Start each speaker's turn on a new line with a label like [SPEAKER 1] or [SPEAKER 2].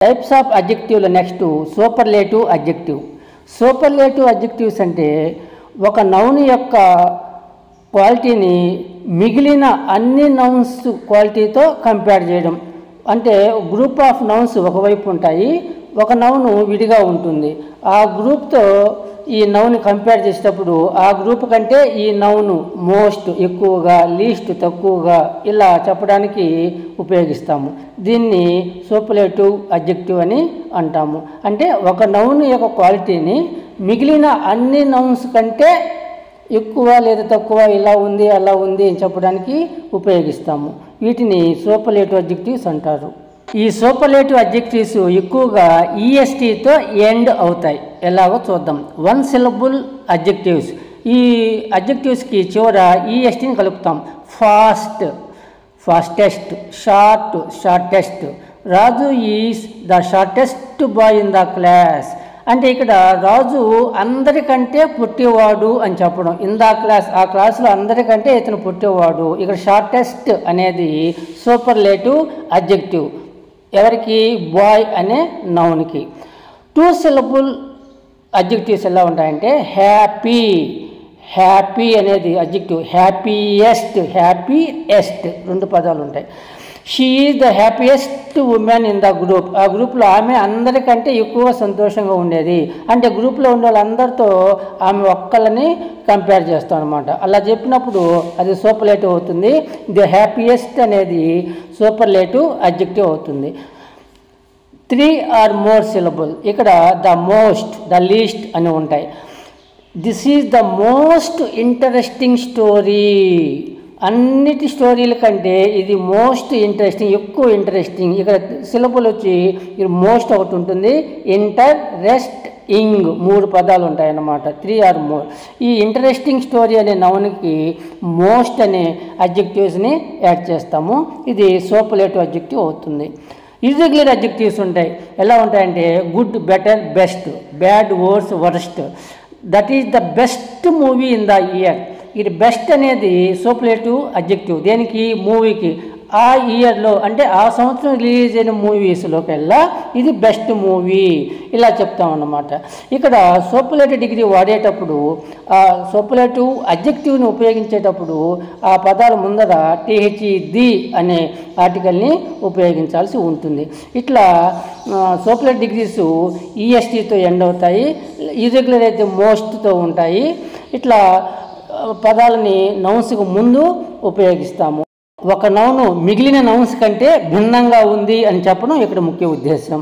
[SPEAKER 1] Types of అడ్జెక్టివ్ల next superlative adjective. Superlative adjectives అంటే ఒక నౌన్ యొక్క క్వాలిటీని మిగిలిన అన్ని నౌన్స్ క్వాలిటీతో కంపేర్ చేయడం. అంటే గ్రూప్ ఆఫ్ నౌన్స్ ఒకవైపు ఉంటాయి, ఒక నౌన్ విడిగా ఉంటుంది. ఆ గ్రూప్తో ఈ నౌన్ కంపేర్ చేసేటప్పుడు ఆ గ్రూప్ కంటే ఈ నౌన్ మోస్ట్ ఎక్కువగా, లీస్ట్ తక్కువగా ఇలా చెప్పడానికి ఉపయోగిస్తాము. దీన్ని సూపర్లేటివ్ అడ్జెక్టివ్ అని అంటాము. అంటే ఒక నౌన్ యొక్క క్వాలిటీని మిగిలిన అన్ని నౌన్స్ కంటే ఎక్కువ లేదా తక్కువ, ఇలా ఉంది అలా ఉంది అని చెప్పడానికి ఉపయోగిస్తాము. వీటిని సూపర్లేటివ్ అడ్జెక్టివ్స్ అంటారు. ఈ సూపర్లేటివ్ అడ్జెక్టివ్స్ ఎక్కువగా ఈఎస్టీతో ఎండ్ అవుతాయి. ఎలాగో చూద్దాం. One syllable adjectives. ఈ అడ్జెక్టివ్స్కి చివర ఈఎస్టీని కలుపుతాం. Fast, fastest. Short, shortest. Raju is the shortest boy in the class. అంటే ఇక్కడ రాజు అందరికంటే పుట్టేవాడు అని చెప్పడం. ఇన్ ద క్లాస్, ఆ క్లాసులో అందరికంటే ఇతను పుట్టేవాడు. ఇక్కడ షార్టెస్ట్ అనేది సూపర్లేటివ్ అడ్జెక్టివ్. ఎవరికి? బాయ్ అనే నౌన్కి. టూ సిలబుల్ అడ్జెక్టివ్స్ ఎలా ఉంటాయంటే హ్యాపీ. హ్యాపీ అనేది అడ్జెక్టివ్. హ్యాపీయెస్ట్, హ్యాపీయెస్ట్ రెండు పదాలు ఉంటాయి. She is the happiest women in the group. ఆ గ్రూప్లో ఆమె అందరికంటే ఎక్కువ సంతోషంగా ఉండేది. అంటే గ్రూప్లో ఉండే వాళ్ళందరితో ఆమె ఒక్కళ్ళని కంపేర్ చేస్తాం అనమాట. అలా చెప్పినప్పుడు అది సూపర్లేటివ్ అవుతుంది. ది హ్యాపీయెస్ట్ అనేది సూపర్లేటివ్ అడ్జెక్టివ్ అవుతుంది. 3 or more సిలబుల్. ఇక్కడ ద మోస్ట్, ద లీస్ట్ అని ఉంటాయి. This is the most interesting story. అన్నిటి స్టోరీల కంటే ఇది మోస్ట్ ఇంట్రెస్టింగ్, ఎక్కువ ఇంట్రెస్టింగ్. ఇక్కడ సిలబుల్ వచ్చి ఇది మోస్ట్ ఒకటి ఉంటుంది, ఇంగ్ 3 పదాలు ఉంటాయన్నమాట. 3 or more. ఈ ఇంట్రెస్టింగ్ స్టోరీ అనే నౌన్కి మోస్ట్ అనే అడ్జెక్టివ్స్ని యాడ్ చేస్తాము. ఇది సూపర్లేటివ్ అడ్జెక్టివ్ అవుతుంది. ఇర్రెగ్యులర్ అడ్జెక్టివ్స్ ఉంటాయి. ఎలా ఉంటాయంటే good, better, best. Bad, worse, worst. That is the best movie in the year. ఇది బెస్ట్ అనేది సూపర్లేటివ్ అడ్జెక్టివ్. దేనికి? మూవీకి. ఆ ఇయర్లో అంటే ఆ సంవత్సరం రిలీజ్ అయిన మూవీస్లోకెల్లా ఇది బెస్ట్ మూవీ ఇలా చెప్తామన్నమాట. ఇక్కడ సూపర్లేటివ్ డిగ్రీ వాడేటప్పుడు, ఆ సూపర్లేటివ్ అడ్జెక్టివ్ని ఉపయోగించేటప్పుడు ఆ పదాల ముందర ది అనే ఆర్టికల్ని ఉపయోగించాల్సి ఉంటుంది. ఇట్లా సూపర్లేటివ్ డిగ్రీస్ ఈఎస్టీతో ఎండ్ అవుతాయి. ఇర్రెగ్యులర్ అయితే మోస్ట్తో ఉంటాయి. ఇట్లా పదాలని నౌన్స్కు ముందు ఉపయోగిస్తాము. ఒక నౌను మిగిలిన నౌన్స్ కంటే భిన్నంగా ఉంది అని చెప్పడం ఇక్కడ ముఖ్య ఉద్దేశం.